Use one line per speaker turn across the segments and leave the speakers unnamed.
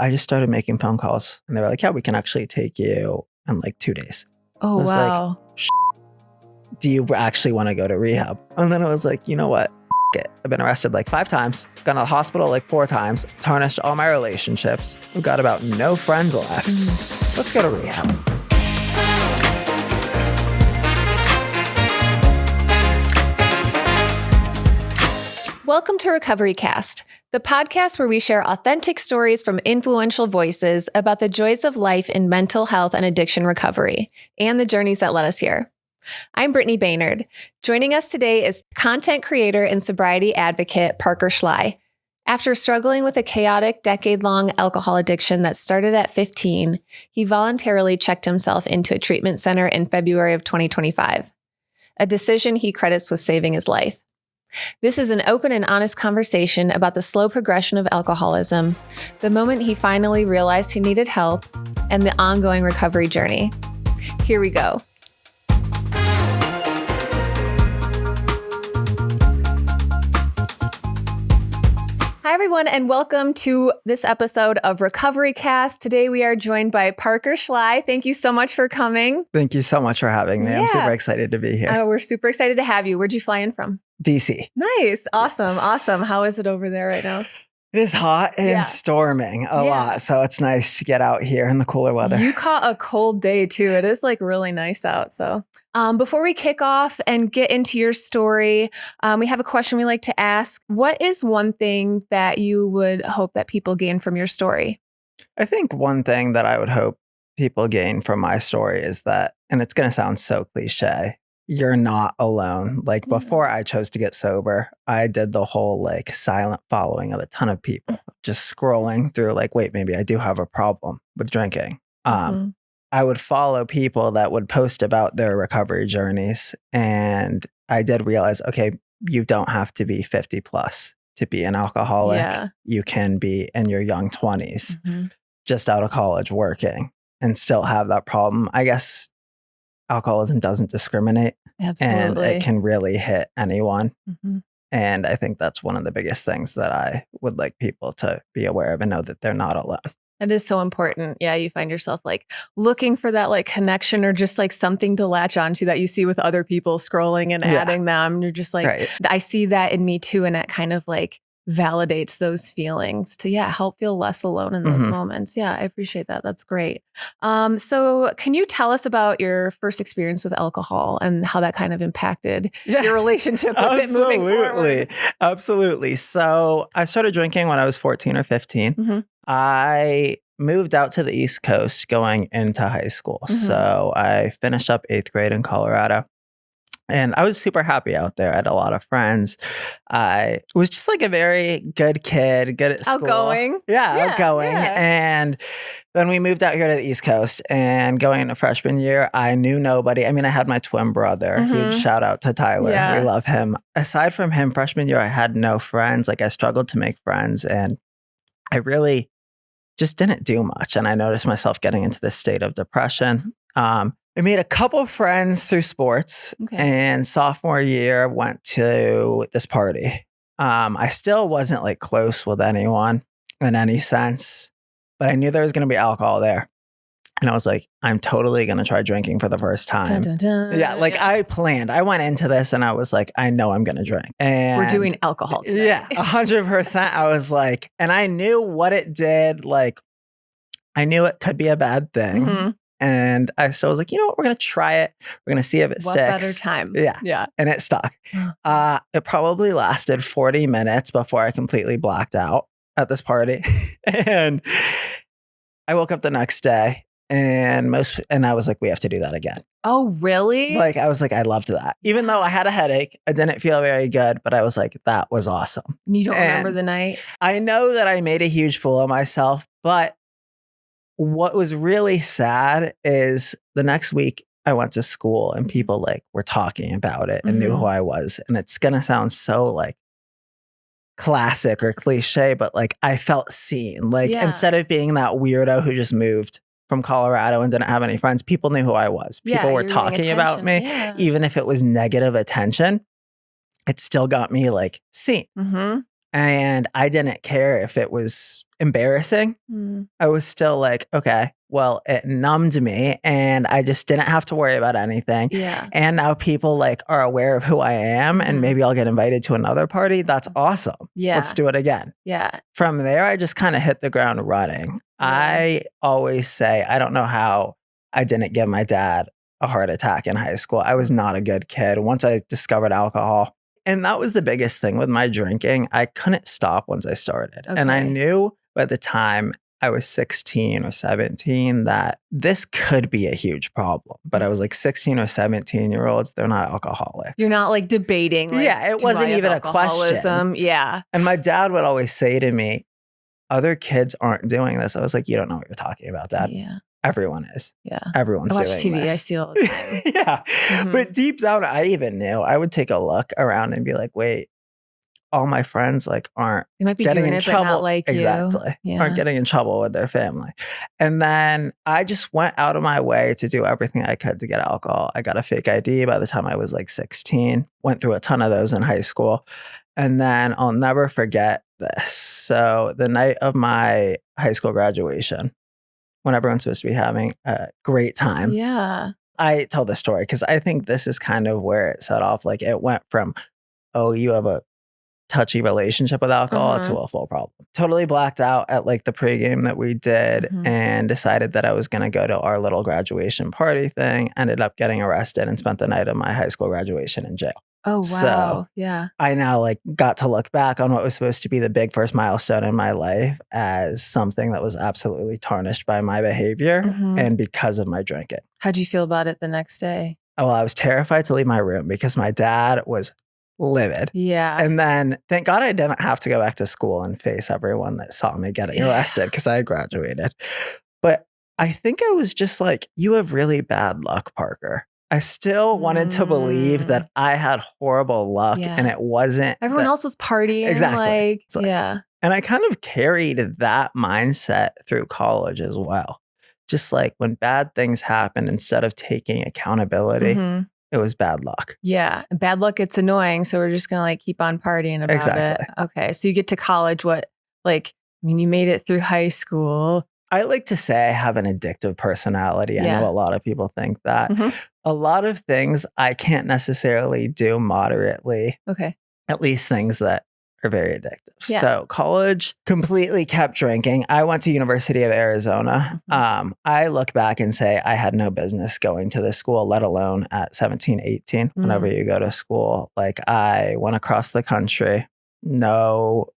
I just started making phone calls and they were like, yeah, we can actually take you in like 2 days.
Oh,
I was
wow.
do you actually want to go to rehab? And then I was like, you know what? It. I've been arrested like 5 times, gone to the hospital like 4 times, tarnished all my relationships. I've got about no friends left. Let's go to rehab.
Welcome to Recovery.com, the podcast where we share authentic stories from influential voices about the joys of life in mental health and addiction recovery, and the journeys that led us here. I'm Brittany Baynard. Joining us today is content creator and sobriety advocate Parker Schley. After struggling with a chaotic decade-long alcohol addiction that started at 15, he voluntarily checked himself into a treatment center in February of 2025, a decision he credits with saving his life. This is an open and honest conversation about the slow progression of alcoholism, the moment he finally realized he needed help, and the ongoing recovery journey. Here we go. Hi, everyone, and welcome to this episode of Recovery.com. Today, we are joined by Parker Schley. Thank you so much for coming.
Thank you so much for having me.
Yeah.
I'm super excited to be here.
We're super excited to have you. Where'd you fly in from?
DC.
Nice. Awesome.
Yes.
Awesome. How is it over there right now?
It is hot and storming a lot, so it's nice to get out here in the cooler weather.
You caught a cold day too. It is like really nice out. So before we kick off and get into your story, we have a question we like to ask. What is one thing that you would hope that people gain from your story?
I think one thing that I would hope people gain from my story is that, and it's going to sound so cliche, you're not alone. Like before I chose to get sober, I did the whole like silent following of a ton of people, just scrolling through like, wait, maybe I do have a problem with drinking. I would follow people that would post about their recovery journeys. And I did realize, okay, you don't have to be 50 plus to be an alcoholic. Yeah. You can be in your young 20s, just out of college working and still have that problem. I guess alcoholism doesn't discriminate.
Absolutely.
And it can really hit anyone. And I think that's one of the biggest things that I would like people to be aware of and know that they're not alone.
It is so important. Yeah, you find yourself like looking for that like connection or just like something to latch onto that you see with other people scrolling and adding them. And you're just like, I see that in me too. And it kind of like validates those feelings to help feel less alone in those moments. Yeah, I appreciate that. That's great. So can you tell us about your first experience with alcohol and how that kind of impacted your relationship with it moving forward?
Absolutely. So I started drinking when I was 14 or 15. I moved out to the East Coast going into high school. So I finished up 8th grade in Colorado. And I was super happy out there. I had a lot of friends. I was just like a very good kid, good at school.
Outgoing.
Outgoing.
Yeah.
And then we moved out here to the East Coast. And going into freshman year, I knew nobody. I mean, I had my twin brother. Huge shout out to Tyler. Yeah. We love him. Aside from him, freshman year, I had no friends. Like I struggled to make friends. And I really just didn't do much. And I noticed myself getting into this state of depression. I made a couple friends through sports and sophomore year went to this party. I still wasn't like close with anyone in any sense, but I knew there was going to be alcohol there. And I was like, I'm totally going to try drinking for the first time.
Dun, dun, dun.
I planned. I went into this and I was like, I know I'm going to drink. And
we're doing alcohol today.
Yeah, 100%. I was like, and I knew what it did. Like, I knew it could be a bad thing. And I still was like, you know what? We're going to try it. We're going to see if it sticks.
What better time?
Yeah. And it stuck. It probably lasted 40 minutes before I completely blacked out at this party. And I woke up the next day and I was like, we have to do that again.
Oh, really?
Like, I was like, I loved that. Even though I had a headache, I didn't feel very good, but I was like, that was awesome.
You don't remember the night?
I know that I made a huge fool of myself, but what was really sad is the next week I went to school and people like were talking about it and knew who I was. And it's going to sound so like classic or cliche, but like I felt seen. Like instead of being that weirdo who just moved from Colorado and didn't have any friends, people knew who I was. People were talking about me, even if it was negative attention. It still got me like seen. And I didn't care if it was embarrassing,
Mm.
I was still like, okay, well, it numbed me and I just didn't have to worry about anything.
Yeah.
And now people like are aware of who I am and maybe I'll get invited to another party. That's awesome.
Yeah.
Let's do it again.
Yeah.
From there, I just kind of hit the ground running. I always say, I don't know how I didn't give my dad a heart attack in high school. I was not a good kid. Once I discovered alcohol, and that was the biggest thing with my drinking, I couldn't stop once I started. And I knew by the time I was 16 or 17 that this could be a huge problem. But I was like 16 or 17-year-olds, they're not alcoholics.
You're not like debating. Like,
yeah, it wasn't even a question.
Yeah.
And my dad would always say to me, other kids aren't doing this. I was like, you don't know what you're talking about, Dad.
Yeah.
Everyone is.
Yeah.
Everyone's
I watch
doing
TV.
this.
I see it all the time.
yeah. But deep down, I even knew. I would take a look around and be like, wait, all my friends like aren't
They might be
getting
doing
in
it,
trouble.
but not like
Exactly.
you. Yeah.
Aren't getting in trouble with their family. And then I just went out of my way to do everything I could to get alcohol. I got a fake ID by the time I was like 16, went through a ton of those in high school. And then I'll never forget this. So the night of my high school graduation, when everyone's supposed to be having a great time.
Yeah.
I tell this story because I think this is kind of where it set off. Like it went from, oh, you have a touchy relationship with alcohol to a full problem. Totally blacked out at like the pregame that we did and decided that I was going to go to our little graduation party thing. Ended up getting arrested and spent the night of my high school graduation in jail.
Oh, wow.
So
yeah.
I now like got to look back on what was supposed to be the big first milestone in my life as something that was absolutely tarnished by my behavior and because of my drinking.
How'd you feel about it the next day?
Well, I was terrified to leave my room because my dad was livid.
Yeah.
And then thank God I didn't have to go back to school and face everyone that saw me getting arrested because I had graduated. But I think I was just like, you have really bad luck, Parker. I still wanted to believe that I had horrible luck and it wasn't.
Everyone else was partying.
Exactly.
Like, yeah.
And I kind of carried that mindset through college as well. Just like when bad things happen, instead of taking accountability, it was bad luck.
Yeah. And bad luck, it's annoying. So we're just going to like keep on partying about it. Okay. So you get to college, you made it through high school.
I like to say I have an addictive personality. I know a lot of people think that. A lot of things I can't necessarily do moderately.
Okay.
At least things that are very addictive.
Yeah.
So college, completely kept drinking. I went to University of Arizona. I look back and say I had no business going to this school, let alone at 17, 18, whenever you go to school. Like I went across the country, no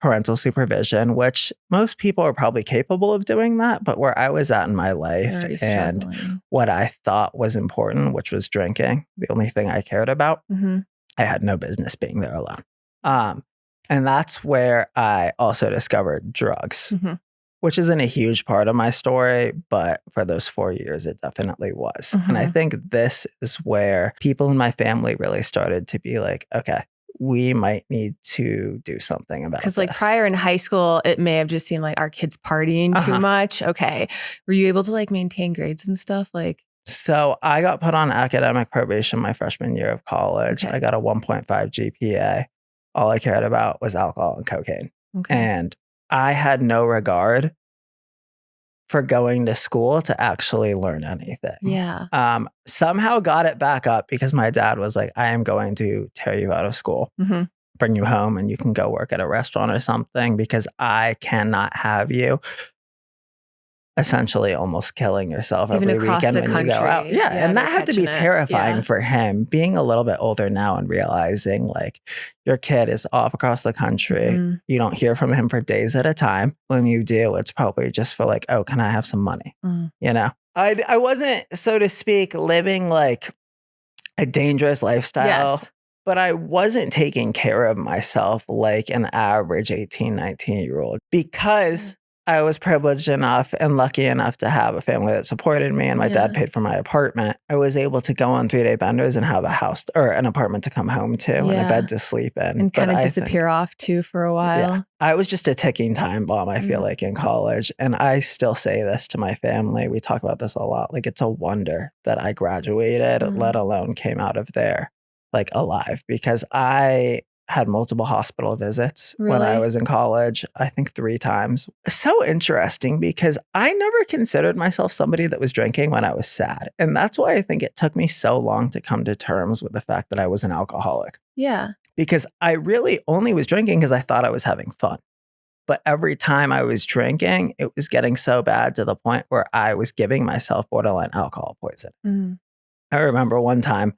parental supervision, which most people are probably capable of doing that. But where I was at in my life and what I thought was important, which was drinking, the only thing I cared about, I had no business being there alone. And that's where I also discovered drugs, which isn't a huge part of my story, but for those 4 years, it definitely was. And I think this is where people in my family really started to be like, okay, we might need to do something about this.
Because like prior in high school, it may have just seemed like our kids partying too much. Okay. Were you able to like maintain grades and stuff?
So I got put on academic probation my freshman year of college. I got a 1.5 GPA. All I cared about was alcohol and cocaine. And I had no regard for going to school to actually learn anything.
Yeah.
Somehow got it back up because my dad was like, I am going to tear you out of school, bring you home and you can go work at a restaurant or something because I cannot have you essentially almost killing yourself
Even
every
across
weekend
the
when
country.
you go out. Yeah. And that had to be terrifying
Yeah.
for him, being a little bit older now and realizing like your kid is off across the country. You don't hear from him for days at a time. When you do, it's probably just for like, oh, can I have some money? You know, I wasn't, so to speak, living like a dangerous lifestyle, but I wasn't taking care of myself like an average 18, 19-year-old because I was privileged enough and lucky enough to have a family that supported me and my dad paid for my apartment. I was able to go on 3-day benders and have a house or an apartment to come home to and a bed to sleep in.
And kind of disappear off too for a while.
Yeah, I was just a ticking time bomb, I feel like, in college. And I still say this to my family. We talk about this a lot. Like, it's a wonder that I graduated, let alone came out of there like alive, because I had multiple hospital visits when I
Really?
was in college, I think 3 times. So interesting because I never considered myself somebody that was drinking when I was sad. And that's why I think it took me so long to come to terms with the fact that I was an alcoholic.
Yeah.
Because I really only was drinking because I thought I was having fun. But every time I was drinking, it was getting so bad to the point where I was giving myself borderline alcohol poisoning.
Mm.
I remember one time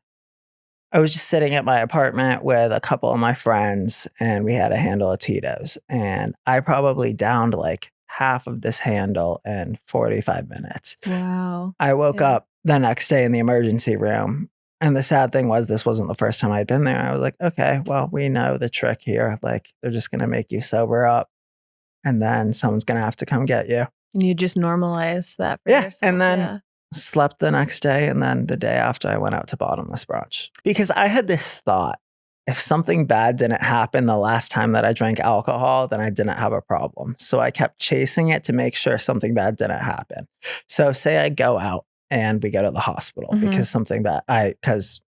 I was just sitting at my apartment with a couple of my friends and we had a handle of Tito's. And I probably downed like half of this handle in 45 minutes.
Wow.
I woke
Yeah.
up the next day in the emergency room. And the sad thing was, this wasn't the first time I'd been there. I was like, okay, well, we know the trick here. Like, they're just going to make you sober up. And then someone's going to have to come get you.
And you just normalize that for
Yeah.
yourself.
And then
Yeah.
slept the next day. And then the day after, I went out to bottomless brunch. Because I had this thought, if something bad didn't happen the last time that I drank alcohol, then I didn't have a problem. So I kept chasing it to make sure something bad didn't happen. So say I go out and we go to the hospital because something bad, because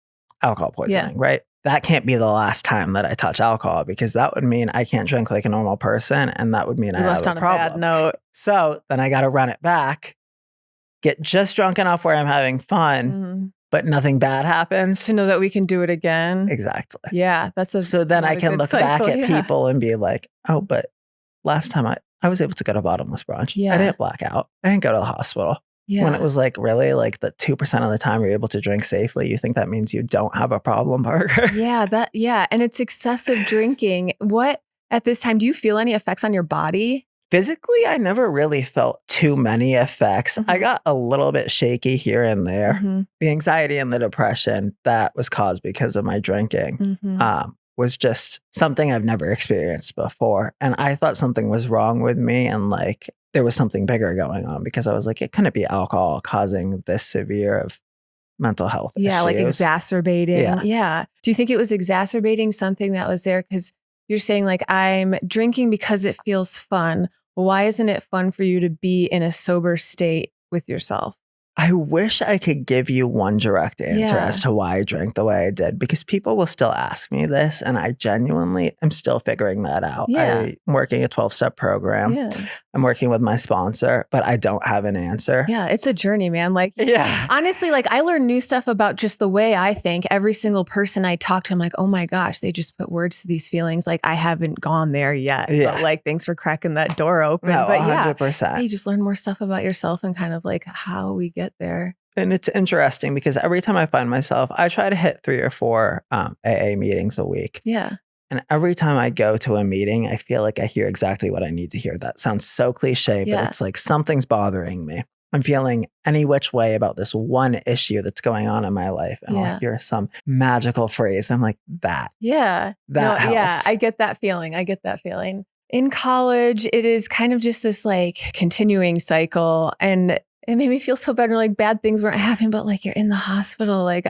alcohol poisoning, right? That can't be the last time that I touch alcohol because that would mean I can't drink like a normal person. And that would mean I have a problem.
Bad note.
So then I got to run it back, get just drunk enough where I'm having fun, but nothing bad happens.
To know that we can do it again.
Exactly.
Yeah.
So then I can look back at people and be like, oh, but last time I was able to go to bottomless brunch.
Yeah.
I didn't black out. I didn't go to the hospital.
Yeah.
When it was like really like the 2% of the time you're able to drink safely, you think that means you don't have a problem, Parker?
Yeah. And it's excessive drinking. What at this time, do you feel any effects on your body?
Physically, I never really felt too many effects. I got a little bit shaky here and there. The anxiety and the depression that was caused because of my drinking was just something I've never experienced before. And I thought something was wrong with me and like there was something bigger going on because I was like, it couldn't be alcohol causing this severe of mental health issues.
Like exacerbating.
Yeah.
Do you think it was exacerbating something that was there? Because you're saying like, I'm drinking because it feels fun. Why isn't it fun for you to be in a sober state with yourself?
I wish I could give you one direct answer as to why I drank the way I did, because people will still ask me this and I genuinely am still figuring that out. I'm working a 12-step program. I'm working with my sponsor, but I don't have an answer.
Yeah, it's a journey, man. Like, honestly, like I learn new stuff about just the way I think. Every single person I talk to, I'm like, oh my gosh, they just put words to these feelings. Like I haven't gone there yet. But like, thanks for cracking that door open.
No,
but
100%.
You just learn more stuff about yourself and kind of like how we get there.
And it's interesting because every time I find myself, I try to hit 3 or 4 AA meetings a week.
Yeah.
And every time I go to a meeting, I feel like I hear exactly what I need to hear. That sounds so cliche, but it's like something's bothering me. I'm feeling any which way about this one issue that's going on in my life. And I'll hear some magical phrase. I'm like, that.
Yeah.
That helped.
Yeah, I get that feeling. In college, it is kind of just this like continuing cycle. And it made me feel so bad. Like bad things weren't happening, but like you're in the hospital. Like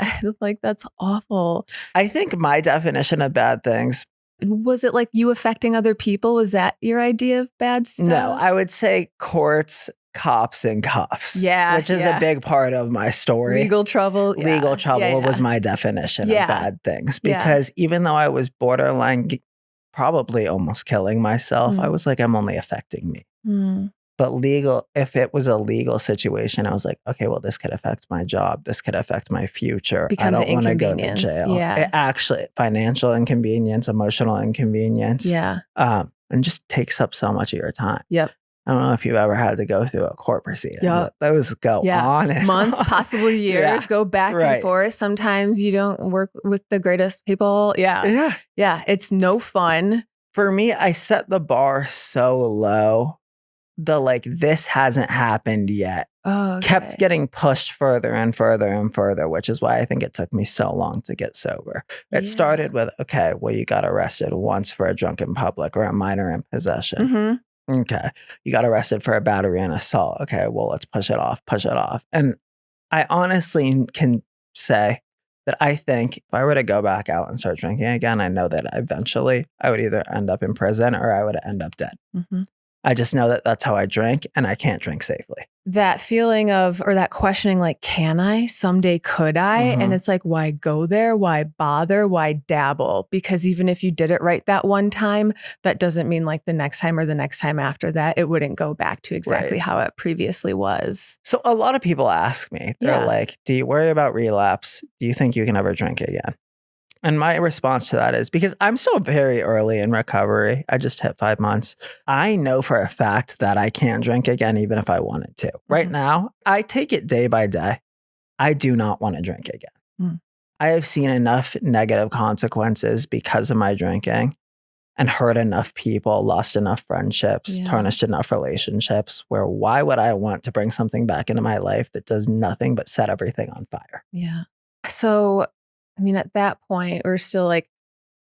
that's awful.
I think my definition of bad things.
Was it like you affecting other people? Was that your idea of bad stuff?
No, I would say courts, cops, and cuffs.
Yeah.
Which is a big part of my story.
Legal trouble.
Legal trouble was my definition of bad things. Because even though I was borderline, probably almost killing myself, I was like, I'm only affecting me. But legal, if it was a legal situation, I was like, okay, well, this could affect my job. This could affect my future. I don't want to go to jail. It actually, financial inconvenience, emotional inconvenience. And just takes up so much of your time.
Yep.
I don't know if you've ever had to go through a court proceeding. But those go on and
months, possibly years, go back and forth. Sometimes you don't work with the greatest people. Yeah. It's no fun.
For me, I set the bar so low. The like, this hasn't happened yet. Kept getting pushed further and further and further, which is why I think it took me so long to get sober. It started with, okay, well, you got arrested once for a drunk in public or a minor in possession. Okay. You got arrested for a battery and assault. Okay, well, let's push it off. And I honestly can say that I think if I were to go back out and start drinking again, I know that eventually I would either end up in prison or I would end up dead. I just know that that's how I drink and I can't drink safely.
that feeling of, or that questioning, like, can I someday, could I? And it's like, why go there? Why bother? Why dabble? Because even if you did it right that one time, that doesn't mean like the next time or the next time after that, it wouldn't go back to exactly how it previously was.
So a lot of people ask me, they're like, do you worry about relapse? Do you think you can ever drink again? And my response to that is, because I'm still very early in recovery, I just hit 5 months. I know for a fact that I can't drink again, even if I wanted to. Right now, I take it day by day. I do not want to drink again. I have seen enough negative consequences because of my drinking and hurt enough people, lost enough friendships, tarnished enough relationships, where why would I want to bring something back into my life that does nothing but set everything on fire?
Yeah. So, I mean, at that point, we're still like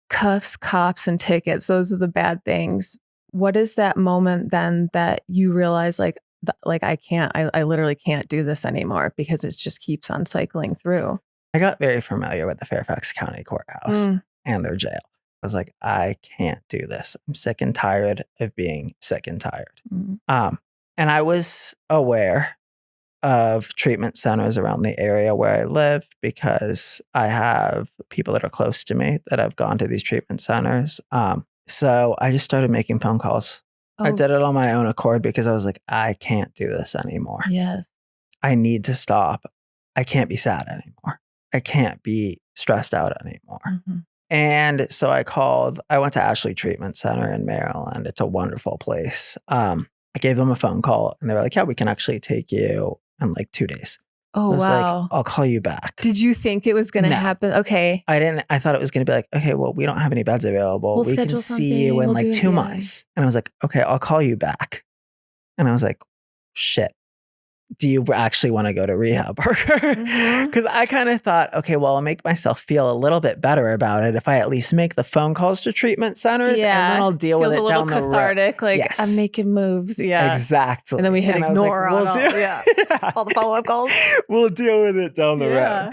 cuffs, cops, and tickets. Those are the bad things. What is that moment then that you realize like I literally can't do this anymore because it just keeps on cycling through?
I got very familiar with the Fairfax County Courthouse and their jail. I was like, I can't do this. I'm sick and tired of being sick and tired. And I was aware of treatment centers around the area where I live because I have people that are close to me that have gone to these treatment centers. So I just started making phone calls. I did it on my own accord because I was like, I can't do this anymore.
Yes.
I need to stop. I can't be sad anymore. I can't be stressed out anymore. And so I went to Ashley Treatment Center in Maryland. It's a wonderful place. I gave them a phone call and they were like, yeah, we can actually take you in like 2 days.
Oh,
I was
wow.
like, I'll call you back.
Did you think it was going to happen? Okay.
I didn't. I thought it was going to be like, okay, well, we don't have any beds available. We can see you in like 2 months. And I was like, okay, I'll call you back. And I was like, shit. Do you actually want to go to rehab? Because I kind of thought, okay, well, I'll make myself feel a little bit better about it if I at least make the phone calls to treatment centers and then I'll deal with it down the road.
Feels a little cathartic, like I'm making moves. Yeah.
Exactly.
And then we hit ignore on all the follow-up calls.
We'll deal with it down the road.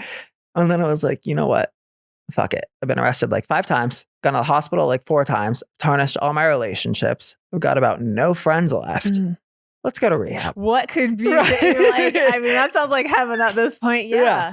And then I was like, you know what? Fuck it. I've been arrested like 5 times, gone to the hospital like 4 times, tarnished all my relationships. I've got about no friends left. Let's go to rehab.
What could be like? I mean, that sounds like heaven at this point. Yeah.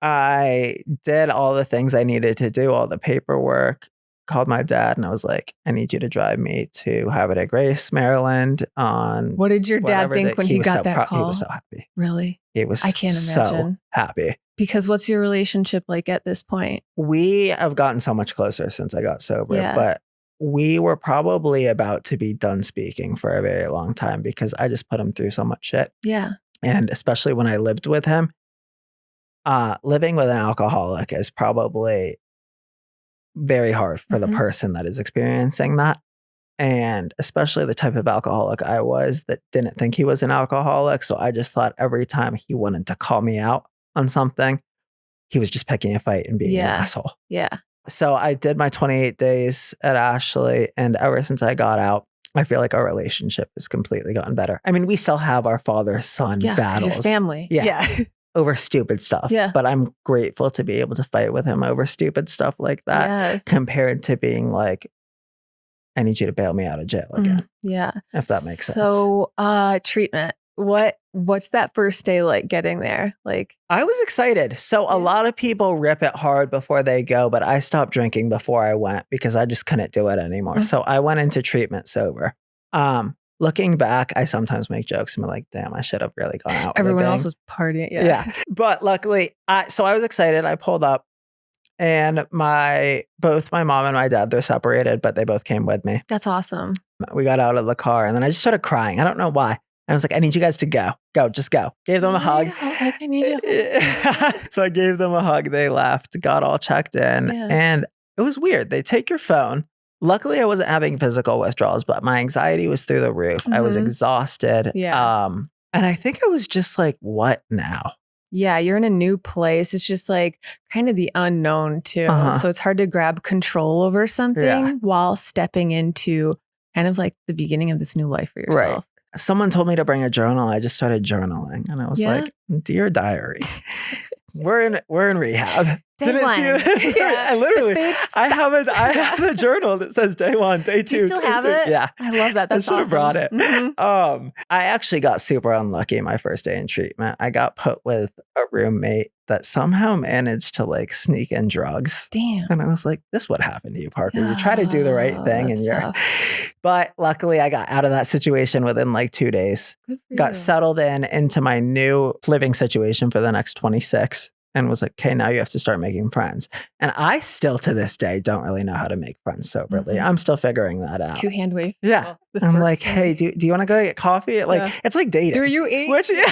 I did all the things I needed to do, all the paperwork, called my dad and I was like, I need you to drive me to Harvard at Grace, Maryland on.
What did your dad think when he got that call?
He was so happy.
Really?
He was
I can't imagine.
So happy.
Because what's your relationship like at this point?
We have gotten so much closer since I got sober, but we were probably about to be done speaking for a very long time because I just put him through so much shit.
Yeah.
And especially when I lived with him, living with an alcoholic is probably very hard for the person that is experiencing that. And especially the type of alcoholic I was that didn't think he was an alcoholic. So I just thought every time he wanted to call me out on something, he was just picking a fight and being an asshole.
Yeah.
So I did my 28 days at Ashley, and ever since I got out, I feel like our relationship has completely gotten better. I mean, we still have our father-son battles.
Your family.
Yeah. Over stupid stuff.
Yeah.
But I'm grateful to be able to fight with him over stupid stuff like that compared to being like, I need you to bail me out of jail again.
Yeah.
If that makes sense.
So treatment. What's that first day like getting there? Like,
I was excited. So a lot of people rip it hard before they go, but I stopped drinking before I went because I just couldn't do it anymore. So I went into treatment sober. Looking back, I sometimes make jokes and I'm like, damn, I should have really gone out.
Everyone else was partying. Yeah.
But luckily, so I was excited. I pulled up and both my mom and my dad, they're separated, but they both came with me.
That's awesome.
We got out of the car and then I just started crying. I don't know why. I was like, I need you guys to go. Just go. Gave them a hug.
I was like, I need you.
So I gave them a hug. They left, got all checked in. And it was weird. They take your phone. Luckily, I wasn't having physical withdrawals, but my anxiety was through the roof. I was exhausted.
Yeah.
And I think I was just like, what now?
Yeah, you're in a new place. It's just like kind of the unknown too. So it's hard to grab control over something while stepping into kind of like the beginning of this new life for yourself.
Right. Someone told me to bring a journal. I just started journaling and I was like, dear diary, we're in rehab.
Day
Didn't
one.
see it?
Yeah.
I literally,
The food
I have a journal that says day 1, day 2.
Do you still
day
have
3.
it?
Yeah.
I love that. That's
I should have
awesome.
brought it.
Mhm.
I actually got super unlucky my first day in treatment. I got put with a roommate that somehow managed to like sneak in drugs.
Damn.
And I was like, this would happen to you, Parker. You try to do the right thing
that's
and you're,
tough.
but luckily I got out of that situation within like 2 days.
Good for
Got
you.
settled into my new living situation for the next 26 and was like, okay, now you have to start making friends. And I still to this day don't really know how to make friends soberly.
Mhm.
I'm still figuring that out.
2-hand wave.
Yeah.
Well, this
I'm
works
like,
for
hey,
me.
do you want to go get coffee? Like,
Yeah.
it's like dating.
Do you eat?
Which, yeah.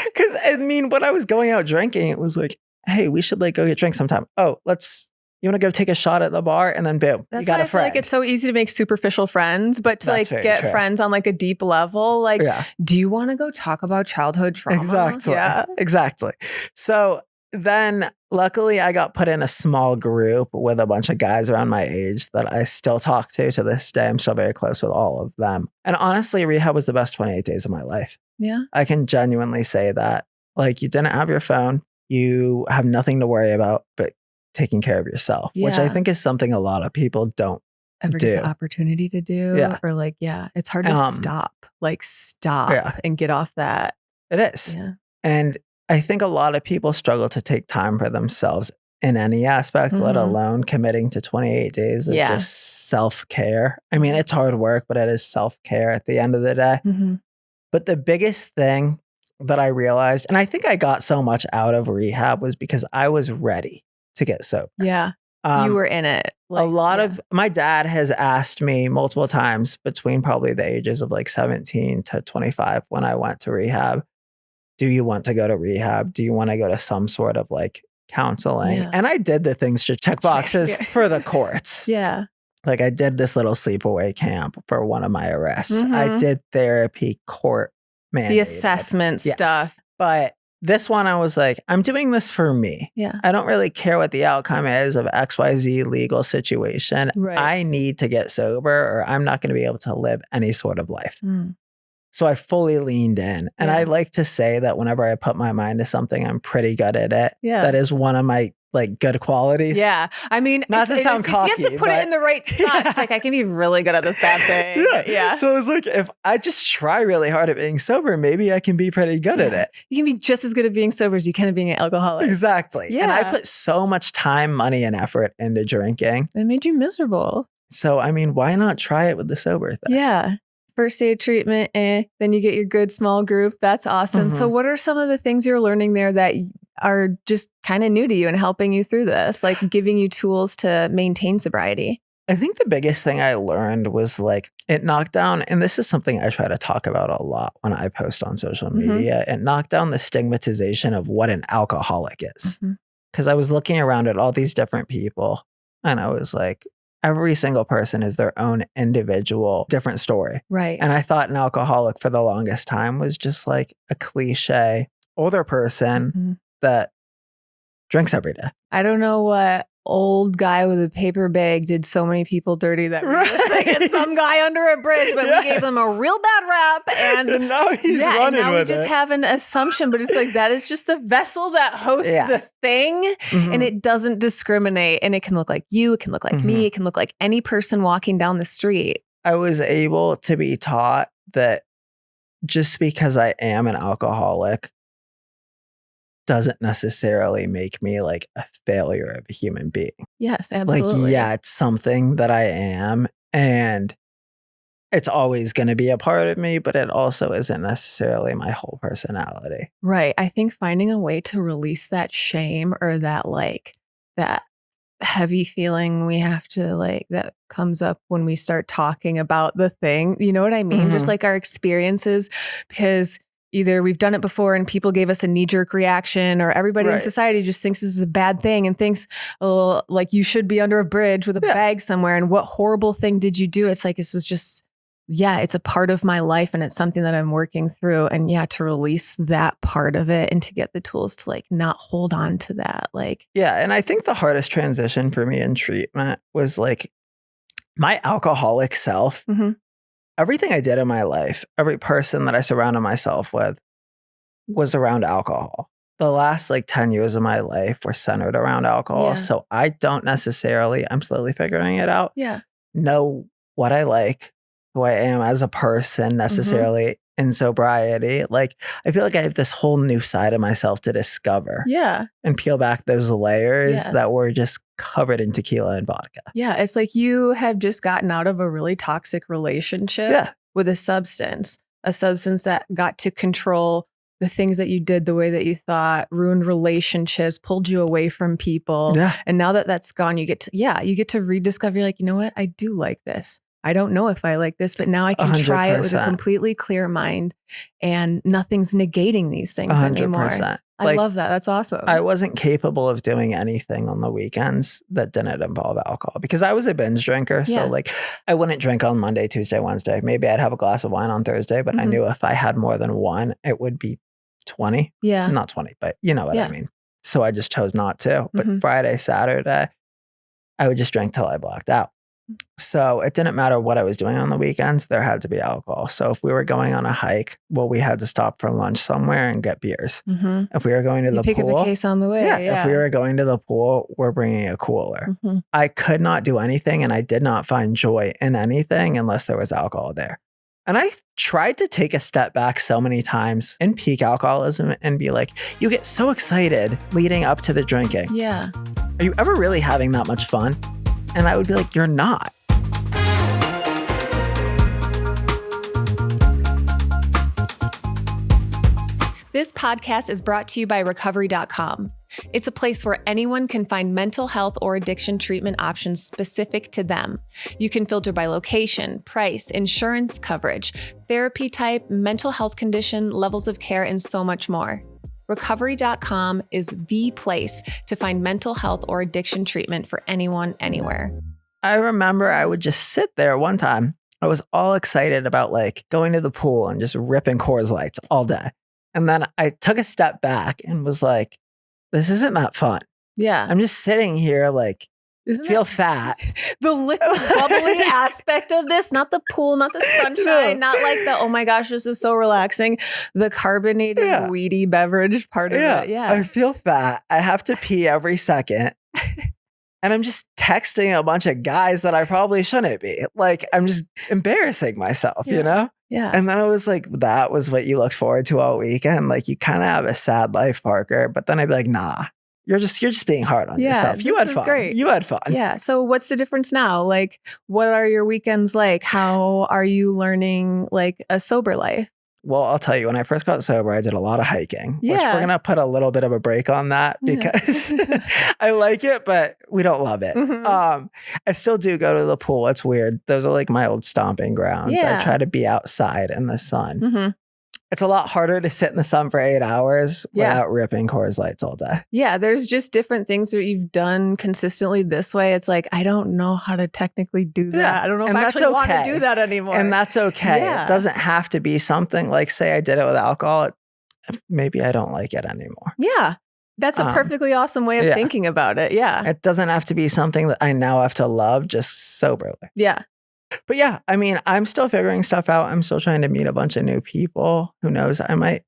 Because I mean, when I was going out drinking, it was like, hey, we should like go get drinks sometime. Oh, you want to go take a shot at the bar? And then boom,
That's
you got
why
a
I feel
friend.
like it's so easy to make superficial friends, but to
That's
like
very
get
true.
friends on like a deep level, like,
Yeah.
do you want to go talk about childhood trauma?
Exactly.
Yeah.
Exactly. So then luckily I got put in a small group with a bunch of guys around my age that I still talk to this day. I'm still very close with all of them. And honestly, rehab was the best 28 days of my life.
Yeah.
I can genuinely say that. Like, you didn't have your phone. You have nothing to worry about but taking care of yourself, which I
Yeah.
think is something a lot of people don't
Ever
do.
get the opportunity to do?
Yeah.
Or like, yeah, it's hard to stop
Yeah.
and get off that.
It is.
Yeah.
And I think a lot of people struggle to take time for themselves in any aspect, let
Mhm.
alone committing to 28 days of
Yeah.
just self-care. I mean, it's hard work, but it is self-care at the end of the day.
Mhm.
But the biggest thing that I realized, and I think I got so much out of rehab, was because I was ready to get sober.
Yeah. You were in it.
A lot
yeah.
of my dad has asked me multiple times between probably the ages of like 17 to 25 when I went to rehab, do you want to go to rehab? Do you want to go to some sort of like counseling?
Yeah.
And I did the things to check boxes
Yeah.
for the courts.
Yeah.
Like, I did this little sleepaway camp for one of my arrests. I
Mhm.
did therapy, court mandated.
The assessment
Yes.
stuff.
But this one, I was like, I'm doing this for me.
Yeah.
I don't really care what the outcome is of XYZ legal situation.
Right.
I need to get sober or I'm not going to be able to live any sort of life.
Mm.
So I fully leaned in. And
Yeah.
I like to say that whenever I put my mind to something, I'm pretty good at it.
Yeah.
That is one of my like good qualities.
Yeah. I mean,
Not to sound
you have to
cocky,
put it
but-
in the right spot. It's like, I can be really good at this bad thing. Yeah.
So it was like, if I just try really hard at being sober, maybe I can be pretty good at
Yeah.
it.
You can be just as good at being sober as you can at being an alcoholic.
Exactly. And I
Yeah.
put so much time, money, and effort into drinking.
It made you miserable.
So, I mean, why not try it with the sober thing?
Yeah. First day of treatment, then you get your good small group. That's awesome.
Mhm.
So what are some of the things you're learning there that are just kind of new to you and helping you through this, like giving you tools to maintain sobriety?
I think the biggest thing I learned was like it knocked down, and this is something I try to talk about a lot when I post on social
Mhm.
media. It knocked down the stigmatization of what an alcoholic is.
Mhm.
Because I was looking around at all these different people and I was like, every single person is their own individual different story.
Right.
And I thought an alcoholic for the longest time was just like a cliche older person
Mhm.
that drinks every day.
I don't know what old guy with a paper bag did so many people dirty that we just
Right.
like some guy under a bridge, but we gave them a
Yes.
real bad rap. And
now he's
yeah, and
running
now we
with
just
it.
have an assumption, but it's like that is just the vessel that hosts
Yeah.
the thing.
Mhm.
And it doesn't discriminate. And it can look like you, it can look like
Mhm.
me, it can look like any person walking down the street.
I was able to be taught that just because I am an alcoholic doesn't necessarily make me like a failure of a human being.
Yes, absolutely.
Like, yeah, it's something that I am, and it's always going to be a part of me, but it also isn't necessarily my whole personality.
Right. I think finding a way to release that shame or that that heavy feeling we have to that comes up when we start talking about the thing. You know what I mean? Just
Mhm.
like our experiences, because either we've done it before and people gave us a knee-jerk reaction, or everybody in
Right.
society just thinks this is a bad thing and thinks, oh, like you should be under a bridge with a
Yeah.
bag somewhere. And what horrible thing did you do? It's like, this was just, yeah, it's a part of my life and it's something that I'm working through. And yeah, to release that part of it and to get the tools to not hold on to that.
Yeah. And I think the hardest transition for me in treatment was like my alcoholic self.
Mhm.
Everything I did in my life, every person that I surrounded myself with was around alcohol. the last like 10 years of my life were centered around alcohol.
Yeah.
So I don't necessarily, I'm slowly figuring it out, know what I like, who I am as a person necessarily in sobriety. Like, I feel like I have this whole new side of myself to discover.
Yeah.
And peel back those layers
Yes.
that were just covered in tequila and vodka.
Yeah. It's like you have just gotten out of a really toxic relationship with a substance that got to control the things that you did the way that you thought, ruined relationships, pulled you away from people.
Yeah.
And now that that's gone, you get to rediscover. You're like, you know what? I do like this. I don't know if I like this, but now I can
100%.
try it with a completely clear mind, and nothing's negating these things
100%.
anymore. I love that. That's awesome.
I wasn't capable of doing anything on the weekends that didn't involve alcohol because I was a binge drinker. So like I wouldn't drink on Monday, Tuesday, Wednesday. Maybe I'd have a glass of wine on Thursday, but I knew if I had more than one, it would be 20.
Yeah.
Not 20, but you know what I mean. So I just chose not to. But Friday, Saturday, I would just drink till I blacked out. So it didn't matter what I was doing on the weekends, there had to be alcohol. So if we were going on a hike, well, we had to stop for lunch somewhere and get beers. If we were going to the
pick
pool,
up a case on the way.
If we were going to the pool, we're bringing a cooler. I could not do anything, and I did not find joy in anything unless there was alcohol there. And I tried to take a step back so many times in peak alcoholism and be like, you get so excited leading up to the drinking.
Yeah.
Are you ever really having that much fun? And I would be like, you're not.
This podcast is brought to you by Recovery.com. It's a place where anyone can find mental health or addiction treatment options specific to them. You can filter by location, price, insurance coverage, therapy type, mental health condition, levels of care, and so much more. Recovery.com is the place to find mental health or addiction treatment for anyone, anywhere.
I remember I would just sit there one time. I was all excited about like going to the pool and just ripping Coors Lights all day. And then I took a step back and was like, this isn't that fun.
Yeah.
I'm just sitting here like, feel fat.
The little bubbly aspect of this, not the pool, not the sunshine, not like the, oh my gosh, this is so relaxing. The carbonated, weedy beverage part of it. Yeah.
I feel fat. I have to pee every second. And I'm just texting a bunch of guys that I probably shouldn't be. Like, I'm just embarrassing myself, you know?
Yeah.
And then I was like, that was what you looked forward to all weekend. Like, you kind of have a sad life, Parker. But then I'd be like, nah, you're just being hard on yourself. You had fun.
Great.
You had fun.
Yeah. So what's the difference now? Like, what are your weekends like? How are you learning like a sober life?
Well, I'll tell you, when I first got sober, I did a lot of hiking, which we're going to put a little bit of a break on that because I like it, but we don't love it. I still do go to the pool. It's weird. Those are like my old stomping grounds. I try to be outside in the sun. It's a lot harder to sit in the sun for 8 hours without ripping Coors Lights all day. Yeah,
there's just different things that you've done consistently this way. It's like, I don't know how to technically do that.
Yeah.
I don't know if I actually want to do that anymore.
And that's okay. Yeah. It doesn't have to be something like, say I did it with alcohol. Maybe I don't like it anymore.
Yeah. That's a perfectly awesome way of thinking about it. Yeah.
It doesn't have to be something that I now have to love just soberly.
Yeah.
But yeah, I mean, I'm still figuring stuff out. I'm still trying to meet a bunch of new people. Who knows? I might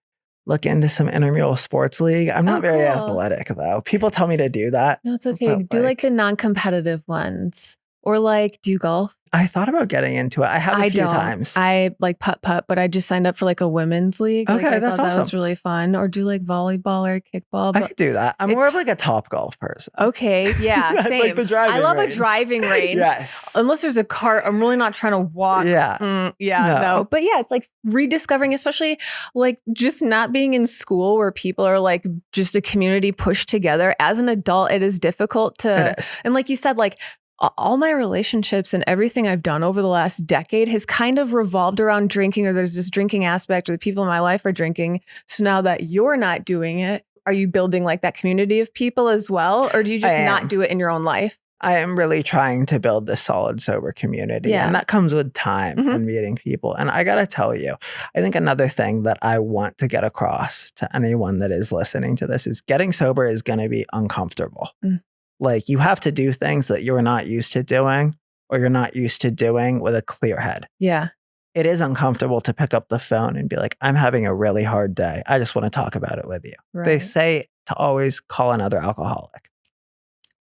look into some intramural sports league. I'm not very athletic though. People tell me to do that.
No, it's okay. Do like the non-competitive ones. Or like do golf.
I thought about getting into it. I have a few times.
I like putt, but I just signed up for like a women's league.
Okay,
like, I
that's
thought
awesome.
That was really fun. Or do like volleyball or kickball.
I could do that. I'm more of like a top golf person.
Okay, yeah, same.
Like the driving
I love
range.
A driving range.
Yes.
Unless there's a cart, I'm really not trying to walk.
Yeah.
No. But yeah, it's like rediscovering, especially like just not being in school where people are like just a community pushed together. As an adult, it is difficult to.
It is.
And like you said, like. All my relationships and everything I've done over the last decade has kind of revolved around drinking, or there's this drinking aspect, or the people in my life are drinking. So now that you're not doing it, are you building like that community of people as well? Or do you just not do it in your own life?
I am really trying to build this solid, sober community. Yeah. And that comes with time and meeting people. And I got to tell you, I think another thing that I want to get across to anyone that is listening to this is getting sober is going to be uncomfortable. Like you have to do things that you're not used to doing or you're not used to doing with a clear head.
Yeah.
it is uncomfortable to pick up the phone and be like, I'm having a really hard day. I just want to talk about it with you.
Right.
They say to always call another alcoholic,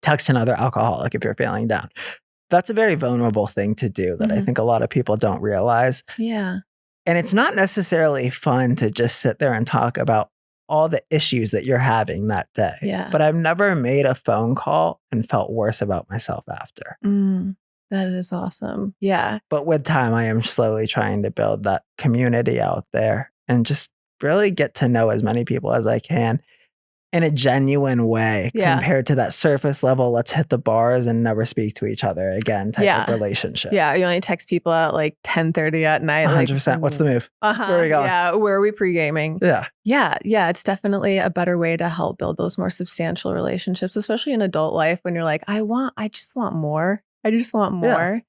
text another alcoholic if you're feeling down. That's a very vulnerable thing to do that I think a lot of people don't realize.
Yeah.
And it's not necessarily fun to just sit there and talk about all the issues that you're having that day.
Yeah.
But I've never made a phone call and felt worse about myself after.
That is awesome. Yeah.
But with time, I am slowly trying to build that community out there and just really get to know as many people as I can in a genuine way compared to that surface level, let's hit the bars and never speak to each other again type of relationship.
Yeah. You only text people at like 10:30 at night.
100%.
Like,
what's the move? Where are we going?
Yeah. Where are we pre-gaming?
Yeah.
Yeah. Yeah. It's definitely a better way to help build those more substantial relationships, especially in adult life when you're like, I just want more. I just want more.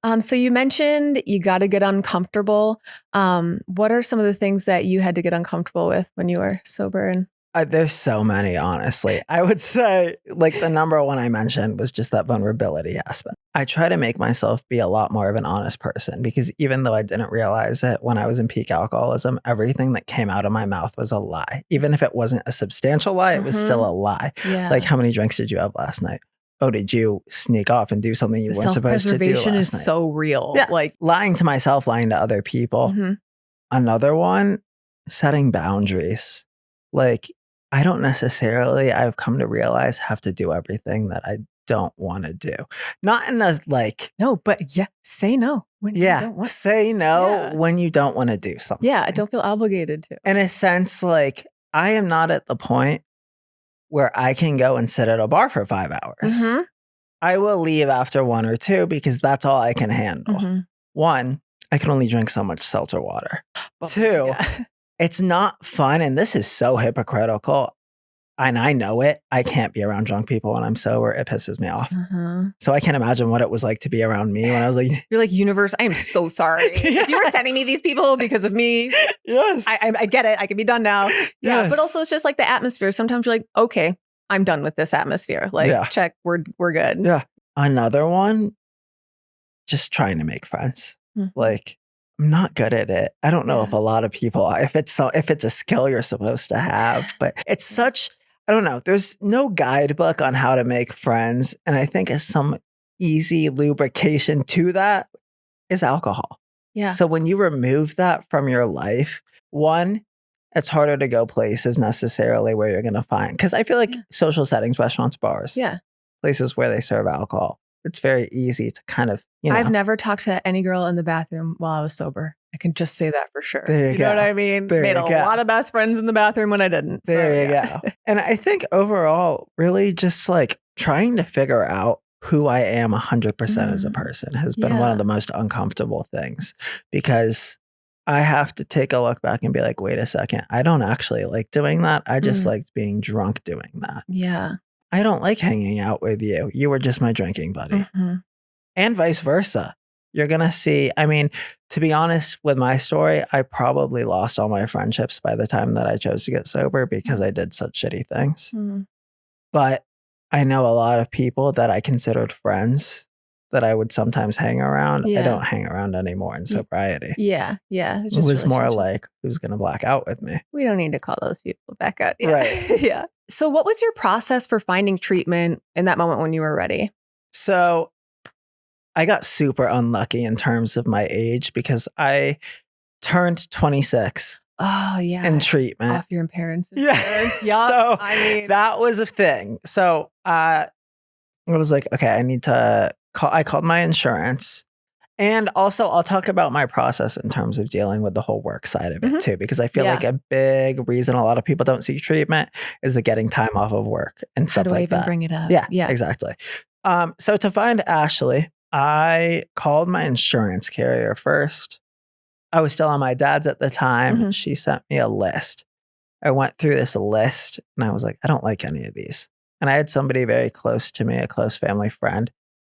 Yeah. So you mentioned you got to get uncomfortable. What are some of the things that you had to get uncomfortable with when you were sober? And
there's so many, honestly. I would say like the number one I mentioned was just that vulnerability aspect. I try to make myself be a lot more of an honest person because even though I didn't realize it when I was in peak alcoholism, everything that came out of my mouth was a lie. Even if it wasn't a substantial lie, it was still a lie.
Yeah.
Like, how many drinks did you have last night? Oh, did you sneak off and do something you weren't supposed to do last night?
Self-preservation is so real.
Yeah.
Like
lying to myself, lying to other people. Another one, setting boundaries. Like, I don't necessarily, I've come to realize, have to do everything that I don't want to do. Not in a like...
No, but say no when you don't want to.
Say no when you don't want to do something.
Yeah, I don't feel obligated to.
In a sense, like, I am not at the point where I can go and sit at a bar for 5 hours. I will leave after 1 or 2 because that's all I can handle. 1, I can only drink so much seltzer water. 2, it's not fun. And this is so hypocritical. And I know it. I can't be around drunk people when I'm sober. It pisses me off. So I can't imagine what it was like to be around me when I was like...
You're like, universe, I am so sorry. If you were sending me these people because of me, I get it. I can be done now. Yeah. But also it's just like the atmosphere. Sometimes you're like, okay, I'm done with this atmosphere. Like, check, we're good.
Yeah. Another one, just trying to make friends. Like, I'm not good at it. I don't know if a lot of people are, if it's a skill you're supposed to have, but it's such, I don't know. There's no guidebook on how to make friends. And I think some easy lubrication to that is alcohol. Yeah. So when you remove that from your life, 1, it's harder to go places necessarily where you're going to find, because I feel like social settings, restaurants, bars, places where they serve alcohol, it's very easy to kind of,
I've never talked to any girl in the bathroom while I was sober. I can just say that for sure.
There you go.
Know what I mean? Made a lot of best friends in the bathroom when I didn't.
There you go. And I think overall, really just like trying to figure out who I am 100% as a person has been one of the most uncomfortable things, because I have to take a look back and be like, wait a second, I don't actually like doing that. I just liked being drunk doing that.
Yeah.
I don't like hanging out with you. You were just my drinking buddy. And vice versa. You're going to see, I mean, to be honest with my story, I probably lost all my friendships by the time that I chose to get sober because I did such shitty things. But I know a lot of people that I considered friends that I would sometimes hang around. I don't hang around anymore in sobriety. Yeah. It was more like, who's going to black out with me?
We don't need to call those people back out.
Right.
So what was your process for finding treatment in that moment when you were ready?
So I got super unlucky in terms of my age because I turned 26.
Oh, yeah.
In treatment.
Off your parents'
insurance.
Yeah.
So that was a thing. So I was like, okay, I need to call. I called my insurance. And also, I'll talk about my process in terms of dealing with the whole work side of it too, because I feel like a big reason a lot of people don't seek treatment is the getting time off of work and stuff like that.
How do I even bring it up?
Yeah, exactly. So to find Ashley, I called my insurance carrier first. I was still on my dad's at the time. She sent me a list. I went through this list and I was like, I don't like any of these. And I had somebody very close to me, a close family friend,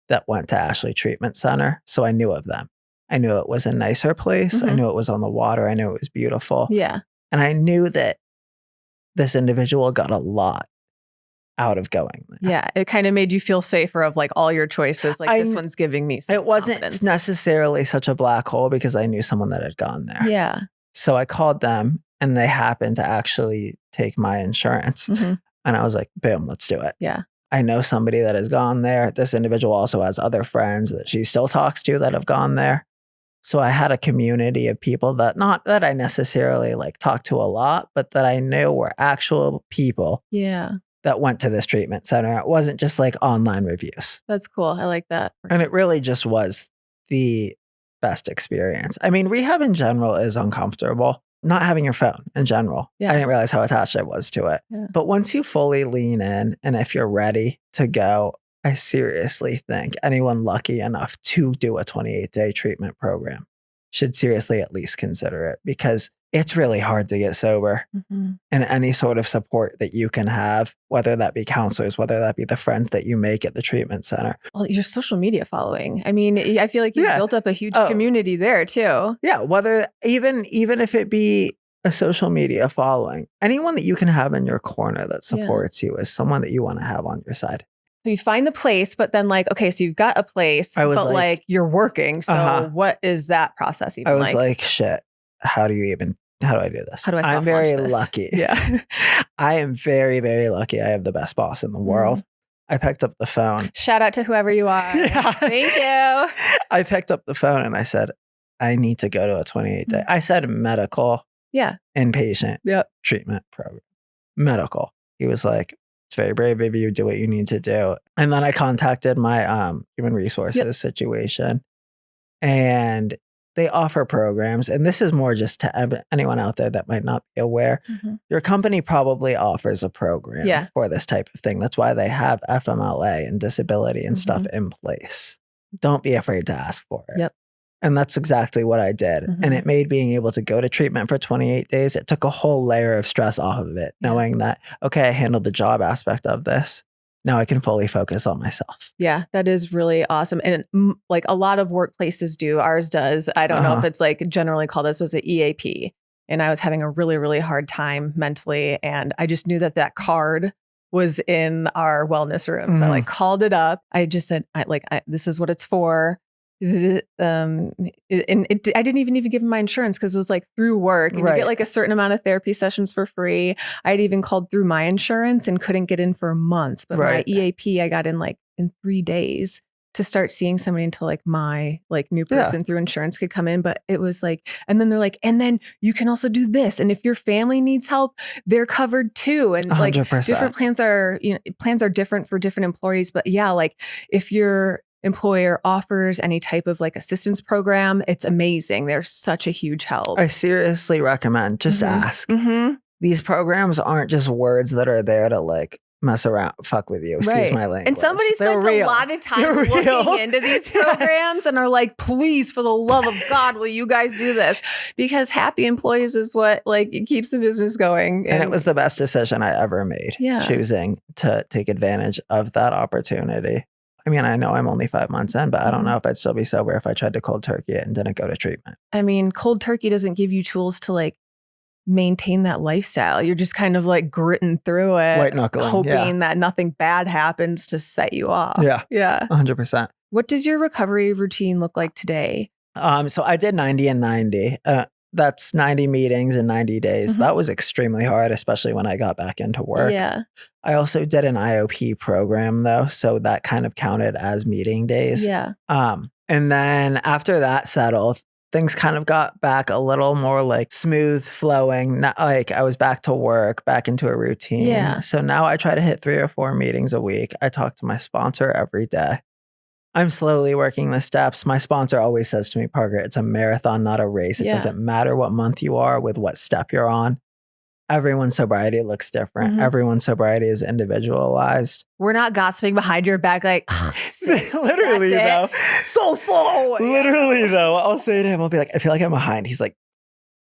that went to Ashley Treatment Center. So I knew of them. I knew it was a nicer place. I knew it was on the water. I knew it was beautiful.
Yeah.
And I knew that this individual got a lot out of going there.
Yeah. It kind of made you feel safer of like all your choices. Like this one's giving me some
It wasn't
confidence.
necessarily such a black hole because I knew someone that had gone there.
Yeah.
So I called them and they happened to actually take my insurance.
Mm-hmm.
And I was like, boom, let's do it.
Yeah.
I know somebody that has gone there. This individual also has other friends that she still talks to that have gone there. So I had a community of people that not that I necessarily like talked to a lot, but that I knew were actual people
Yeah.
that went to this treatment center. It wasn't just like online reviews.
That's cool. I like that.
And it really just was the best experience. I mean, rehab in general is uncomfortable. Not having your phone in general.
Yeah.
I didn't realize how attached I was to it.
Yeah.
But once you fully lean in and if you're ready to go, I seriously think anyone lucky enough to do a 28-day treatment program should seriously at least consider it because it's really hard to get sober.
Mm-hmm.
And any sort of support that you can have, whether that be counselors, whether that be the friends that you make at the treatment center.
Well, your social media following. I mean, I feel like you've built up a huge community there too.
Yeah. Whether even if it be a social media following, anyone that you can have in your corner that supports you is someone that you want to have on your side.
So you find the place, but then like, okay, so you've got a place, but like you're working. So what is that process even like?
I was like, shit, how do I do this?
How do I
I'm very
this?
lucky.
Yeah.
I am very, very lucky. I have the best boss in the world. I picked up the phone.
Shout out to whoever you are. Yeah. Thank you.
I picked up the phone and I said, I need to go to a 28-day. I said medical inpatient treatment program. Medical. He was like, it's very brave of you. Do what you need to do. And then I contacted my human resources situation and they offer programs. And this is more just to anyone out there that might not be aware. Mm-hmm. Your company probably offers a program for this type of thing. That's why they have FMLA and disability and stuff in place. Don't be afraid to ask for it.
Yep.
And that's exactly what I did. Mm-hmm. And it made being able to go to treatment for 28 days, it took a whole layer of stress off of it, knowing that, okay, I handled the job aspect of this. Now I can fully focus on myself.
Yeah, that is really awesome. And like a lot of workplaces do, ours does. I don't know if it's like generally called, this was an EAP. And I was having a really, really hard time mentally. And I just knew that card was in our wellness room. So I like called it up. I just said, this is what it's for. I didn't even give him my insurance because it was like through work and you get like a certain amount of therapy sessions for free. I had even called through my insurance and couldn't get in for months, but my EAP, I got in like in 3 days to start seeing somebody until like my like new person through insurance could come in. But it was like, and then they're like, and then you can also do this. And if your family needs help, they're covered too. And 100%. Like different plans are different for different employees. But yeah, like if your employer offers any type of like assistance program, it's amazing. They're such a huge help.
I seriously recommend just ask. Mm-hmm. These programs aren't just words that are there to like mess around, fuck with you. Excuse my language.
And somebody spent a lot of time looking into these programs and are like, please, for the love of God, will you guys do this? Because happy employees is what like it keeps the business going.
And it was the best decision I ever made, choosing to take advantage of that opportunity. I mean, I know I'm only 5 months in, but I don't know if I'd still be sober if I tried to cold turkey it and didn't go to treatment.
I mean, cold turkey doesn't give you tools to like maintain that lifestyle. You're just kind of like gritting through it,
white knuckling,
hoping that nothing bad happens to set you off.
Yeah. 100%.
What does your recovery routine look like today?
So I did 90 and 90. That's 90 meetings in 90 days. That was extremely hard, especially when I got back into work.
Yeah.
I also did an IOP program though. So that kind of counted as meeting days.
Yeah.
And then after that settled, things kind of got back a little more like smooth flowing. Not like I was back to work, back into a routine.
Yeah.
So now I try to hit 3 or 4 meetings a week. I talk to my sponsor every day. I'm slowly working the steps. My sponsor always says to me, Parker, it's a marathon, not a race. It doesn't matter what month you are with what step you're on. Everyone's sobriety looks different. Everyone's sobriety is individualized.
We're not gossiping behind your back like,
literally though.
So.
Literally though. I'll say to him, I'll be like, I feel like I'm behind. He's like,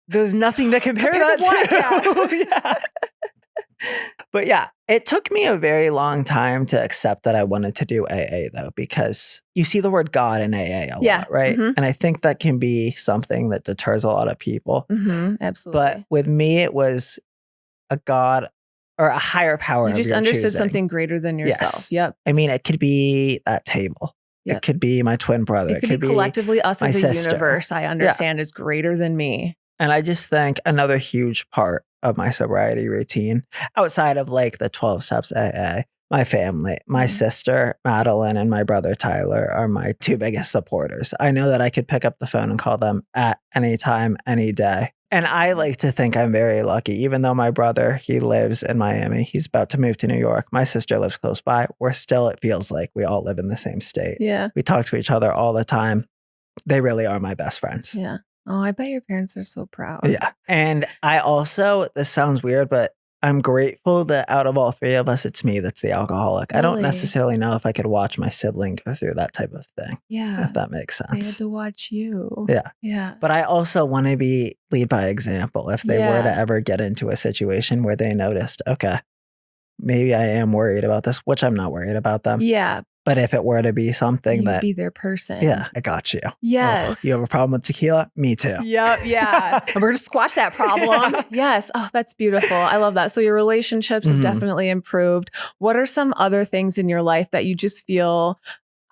there's nothing to compare that to. Yeah. But yeah, it took me a very long time to accept that I wanted to do AA though, because you see the word God in AA a lot, right? And I think that can be something that deters a lot of people.
Absolutely.
But with me, it was a God or a higher power.
You just
of your
understood
choosing.
something greater than yourself.
Yes.
Yep.
I mean, it could be that table.
Yep.
It could be my twin brother.
It could be collectively us
my
as a
sister.
universe. I understand is greater than me.
And I just think another huge part of my sobriety routine, outside of like the 12 steps AA, my family, my sister, Madeline, and my brother, Tyler, are my two biggest supporters. I know that I could pick up the phone and call them at any time, any day. And I like to think I'm very lucky, even though my brother, he lives in Miami. He's about to move to New York. My sister lives close by. It feels like we all live in the same state.
Yeah.
We talk to each other all the time. They really are my best friends.
Yeah. Oh, I bet your parents are so proud.
Yeah. And I also, this sounds weird, but I'm grateful that out of all three of us, it's me that's the alcoholic.
Really?
I don't necessarily know if I could watch my sibling go through that type of thing.
Yeah.
If that makes
They had
sense.
to watch you.
Yeah.
Yeah.
But I also want to lead by example. If they were to ever get into a situation where they noticed, okay, maybe I am worried about this, which I'm not worried about them.
Yeah.
But if it were to be something
You'd be their person.
yeah, I got you.
Yes.
Oh, you have a problem with tequila? Me too.
Yep. Yeah. And we're going to squash that problem. Yes. Oh, that's beautiful. I love that. So your relationships have definitely improved. What are some other things in your life that you just feel,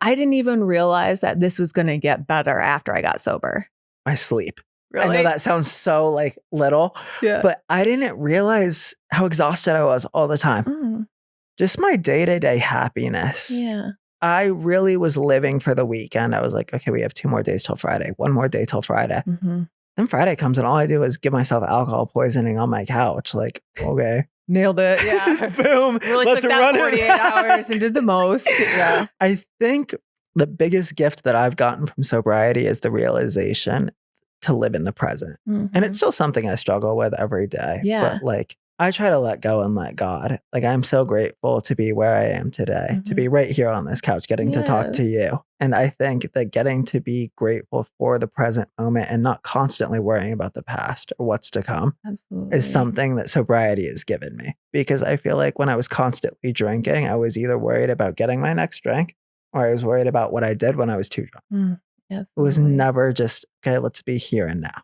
I didn't even realize that this was going to get better after I got sober?
My sleep.
Really?
I know that sounds so like little, but I didn't realize how exhausted I was all the time. Just my day-to-day happiness.
Yeah.
I really was living for the weekend. I was like, okay, we have 2 more days till Friday, 1 more day till Friday. Then Friday comes and all I do is give myself alcohol poisoning on my couch. Like, okay.
Nailed it. Yeah.
Boom.
Really
Let's
took
run
that 48 hours and did the most. Yeah.
I think the biggest gift that I've gotten from sobriety is the realization to live in the present. And it's still something I struggle with every day.
Yeah.
But like, I try to let go and let God. Like, I'm so grateful to be where I am today, to be right here on this couch, getting to talk to you. And I think that getting to be grateful for the present moment and not constantly worrying about the past or what's to come is something that sobriety has given me. Because I feel like when I was constantly drinking, I was either worried about getting my next drink or I was worried about what I did when I was too drunk. It was never just, okay, let's be here and now.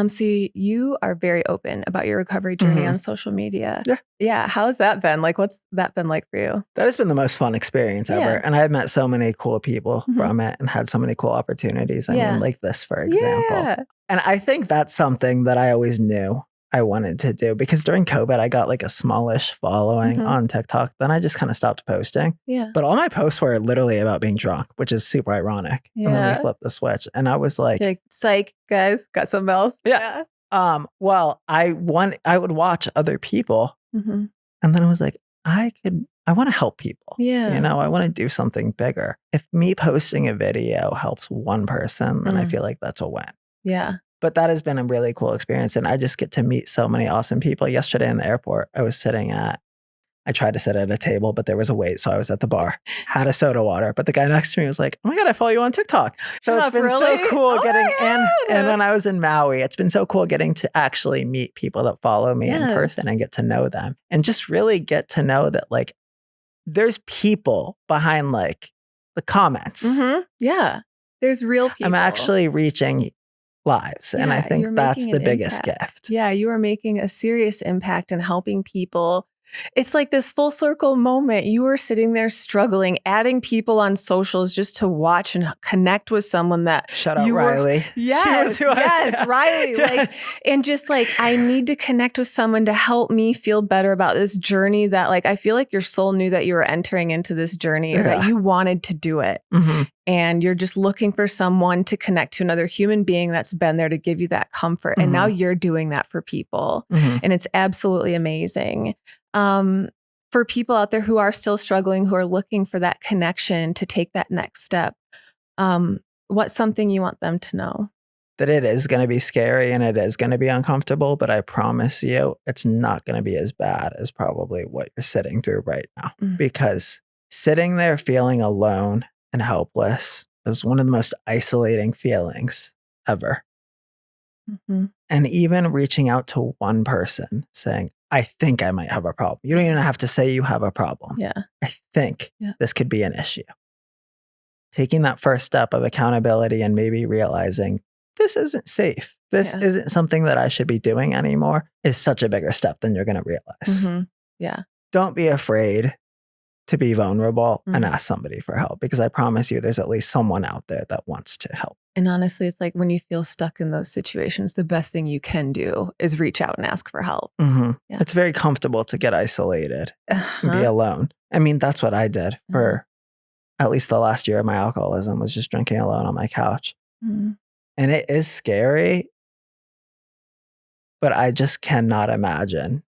So you are very open about your recovery journey on social media.
Yeah.
Yeah. How's that been? Like, what's that been like for you?
That has been the most fun experience ever. And I've met so many cool people from it and had so many cool opportunities. I mean, like this, for example.
Yeah.
And I think that's something that I always knew I wanted to do because during COVID, I got like a smallish following on TikTok. Then I just kind of stopped posting.
Yeah.
But all my posts were literally about being drunk, which is super ironic.
Yeah.
And then we flipped the switch. And I was like,
psych, guys, got something else.
Yeah. Well, I would watch other people. And then I was like, I want to help people.
Yeah.
You know, I want to do something bigger. If me posting a video helps one person, then I feel like that's a win.
Yeah.
But that has been a really cool experience. And I just get to meet so many awesome people. Yesterday in the airport, I tried to sit at a table, but there was a wait. So I was at the bar, had a soda water. But the guy next to me was like, oh my God, I follow you on TikTok. So it's been so cool getting in. And when I was in Maui, it's been so cool getting to actually meet people that follow me in person and get to know them. And just really get to know that like, there's people behind like the comments.
Yeah. There's real people.
I'm actually reaching lives. And I think that's the biggest gift.
Yeah, you are making a serious impact in helping people. It's like this full circle moment. You were sitting there struggling, adding people on socials just to watch and connect with someone that
shout out Riley.
Yes, Riley.
Yes.
Like, and just like, I need to connect with someone to help me feel better about this journey that like, I feel like your soul knew that you were entering into this journey, that you wanted to do it. And you're just looking for someone to connect to, another human being that's been there to give you that comfort. And now you're doing that for people. And it's absolutely amazing. For people out there who are still struggling, who are looking for that connection to take that next step, what's something you want them to know?
That it is going to be scary and it is going to be uncomfortable, but I promise you it's not going to be as bad as probably what you're sitting through right now. Because sitting there feeling alone and helpless is one of the most isolating feelings ever. And even reaching out to one person saying, I think I might have a problem. You don't even have to say you have a problem.
Yeah.
I think this could be an issue. Taking that first step of accountability and maybe realizing this isn't safe. This isn't something that I should be doing anymore is such a bigger step than you're going to realize.
Yeah.
Don't be afraid to be vulnerable and
Mhm.
ask somebody for help, because I promise you there's at least someone out there that wants to help.
And honestly, it's like when you feel stuck in those situations, the best thing you can do is reach out and ask for help.
Mm-hmm.
Yeah.
It's very comfortable to get isolated and be
Uh-huh.
alone. I mean, that's what I did for at least the last year of my alcoholism, was just drinking alone on my couch.
Mhm.
And it is scary, but I just cannot imagine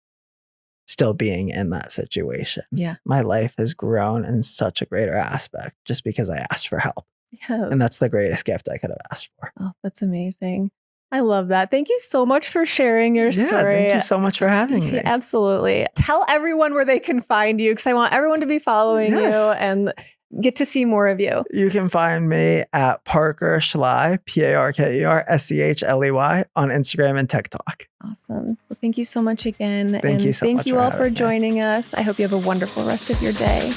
still being in that situation.
Yeah.
My life has grown in such a greater aspect just because I asked for help.
Yeah.
And that's the greatest gift I could have asked for.
Oh, that's amazing. I love that. Thank you so much for sharing your story.
Thank you so much for having me.
Absolutely. Tell everyone where they can find you, because I want everyone to be following you and get to see more of you.
You can find me at Parker Schley, ParkerSchley on Instagram and TikTok.
Awesome. Well, thank you so much again.
Thank you so much
Thank you
for
all for
having me.
joining us. I hope you have a wonderful rest of your day.